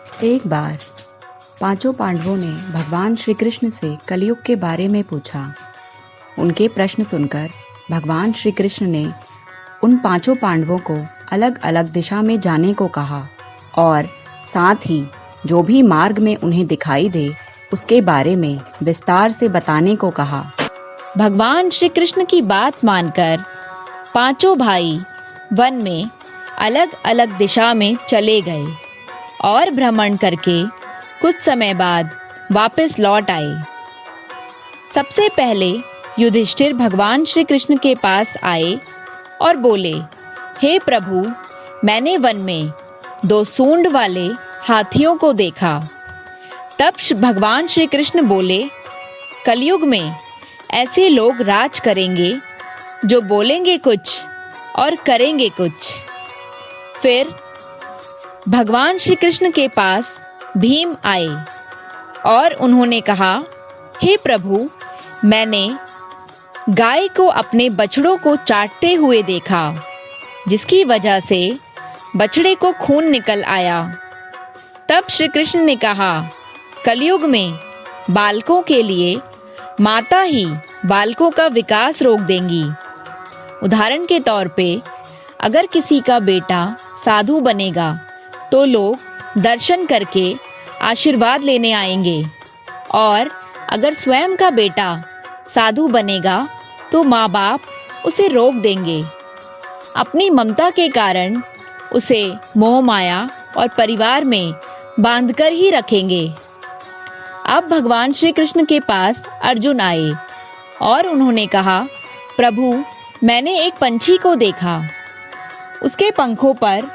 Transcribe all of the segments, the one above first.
एक बार पांचों पांडवों ने भगवान श्री कृष्ण से कलयुग के बारे में पूछा। उनके प्रश्न सुनकर भगवान श्री कृष्ण ने उन पांचों पांडवों को अलग अलग दिशा में जाने को कहा और साथ ही जो भी मार्ग में उन्हें दिखाई दे उसके बारे में विस्तार से बताने को कहा। भगवान श्री कृष्ण की बात मानकर पांचों भाई वन में अलग अलग दिशा में चले गए और भ्रमण करके कुछ समय बाद वापस लौट आए। सबसे पहले युधिष्ठिर भगवान श्री कृष्ण के पास आए और बोले, हे प्रभु, मैंने वन में 2 सूंड वाले हाथियों को देखा। तब भगवान श्री कृष्ण बोले, कलयुग में ऐसे लोग राज करेंगे जो बोलेंगे कुछ और करेंगे कुछ। फिर भगवान श्री कृष्ण के पास भीम आए और उन्होंने कहा, हे प्रभु, मैंने गाय को अपने बछड़ों को चाटते हुए देखा, जिसकी वजह से बछड़े को खून निकल आया। तब श्री कृष्ण ने कहा, कलयुग में बालकों के लिए माता ही बालकों का विकास रोक देंगी। उदाहरण के तौर पे अगर किसी का बेटा साधु बनेगा तो लोग दर्शन करके आशीर्वाद लेने आएंगे, और अगर स्वयं का बेटा साधु बनेगा तो माँ बाप उसे रोक देंगे। अपनी ममता के कारण उसे मोह माया और परिवार में बांधकर ही रखेंगे। अब भगवान श्री कृष्ण के पास अर्जुन आए और उन्होंने कहा, प्रभु, मैंने एक पंछी को देखा। उसके पंखों पर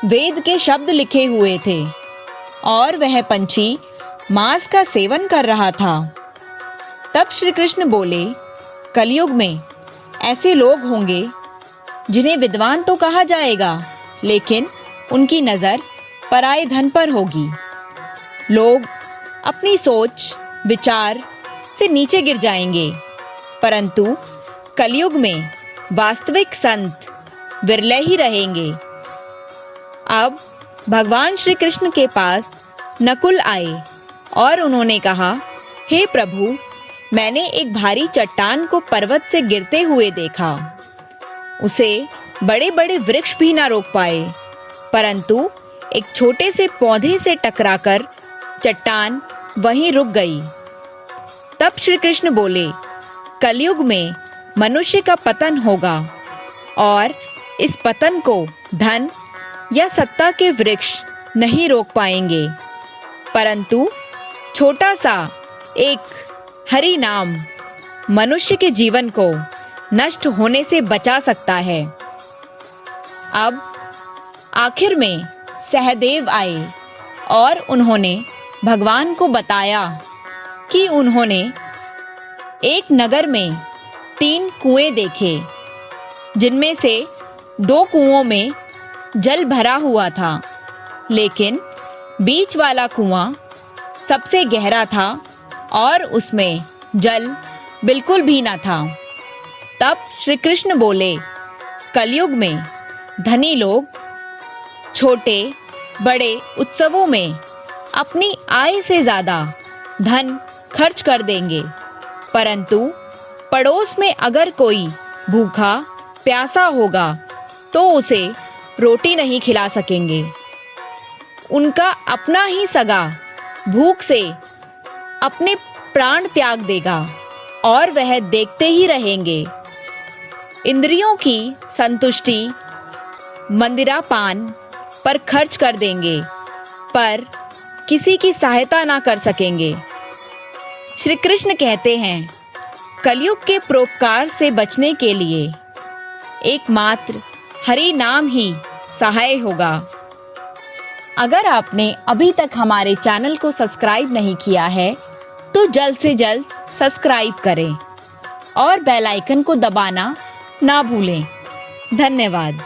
वेद के शब्द लिखे हुए थे और वह पंछी मांस का सेवन कर रहा था। तब श्री कृष्ण बोले, कलयुग में ऐसे लोग होंगे जिन्हें विद्वान तो कहा जाएगा, लेकिन उनकी नजर पराये धन पर होगी। लोग अपनी सोच विचार से नीचे गिर जाएंगे, परंतु कलयुग में वास्तविक संत विरले ही रहेंगे। अब भगवान श्री कृष्ण के पास नकुल आए और उन्होंने कहा, हे प्रभु, मैंने एक भारी चट्टान को पर्वत से गिरते हुए देखा। उसे बड़े बड़े वृक्ष भी ना रोक पाए, परंतु एक छोटे से पौधे से टकराकर चट्टान वहीं रुक गई। तब श्री कृष्ण बोले, कलयुग में मनुष्य का पतन होगा और इस पतन को धन या सत्ता के वृक्ष नहीं रोक पाएंगे, परंतु छोटा सा एक हरि नाम मनुष्य के जीवन को नष्ट होने से बचा सकता है। अब आखिर में सहदेव आए और उन्होंने भगवान को बताया कि उन्होंने एक नगर में 3 कुएं देखे, जिनमें से 2 कुओं में जल भरा हुआ था, लेकिन बीच वाला कुआं सबसे गहरा था और उसमें जल बिल्कुल भी ना था। तब श्री कृष्ण बोले, कलयुग में धनी लोग छोटे बड़े उत्सवों में अपनी आय से ज्यादा धन खर्च कर देंगे, परंतु पड़ोस में अगर कोई भूखा प्यासा होगा तो उसे रोटी नहीं खिला सकेंगे। उनका अपना ही सगा भूख से अपने प्राण त्याग देगा और वह देखते ही रहेंगे। इंद्रियों की संतुष्टि मंदिरापान पर खर्च कर देंगे, पर किसी की सहायता ना कर सकेंगे। श्री कृष्ण कहते हैं, कलयुग के परोपकार से बचने के लिए एकमात्र हरि नाम ही सहाय होगा। अगर आपने अभी तक हमारे चैनल को सब्सक्राइब नहीं किया है तो जल्द से जल्द सब्सक्राइब करें और बेल आइकन को दबाना ना भूलें। धन्यवाद।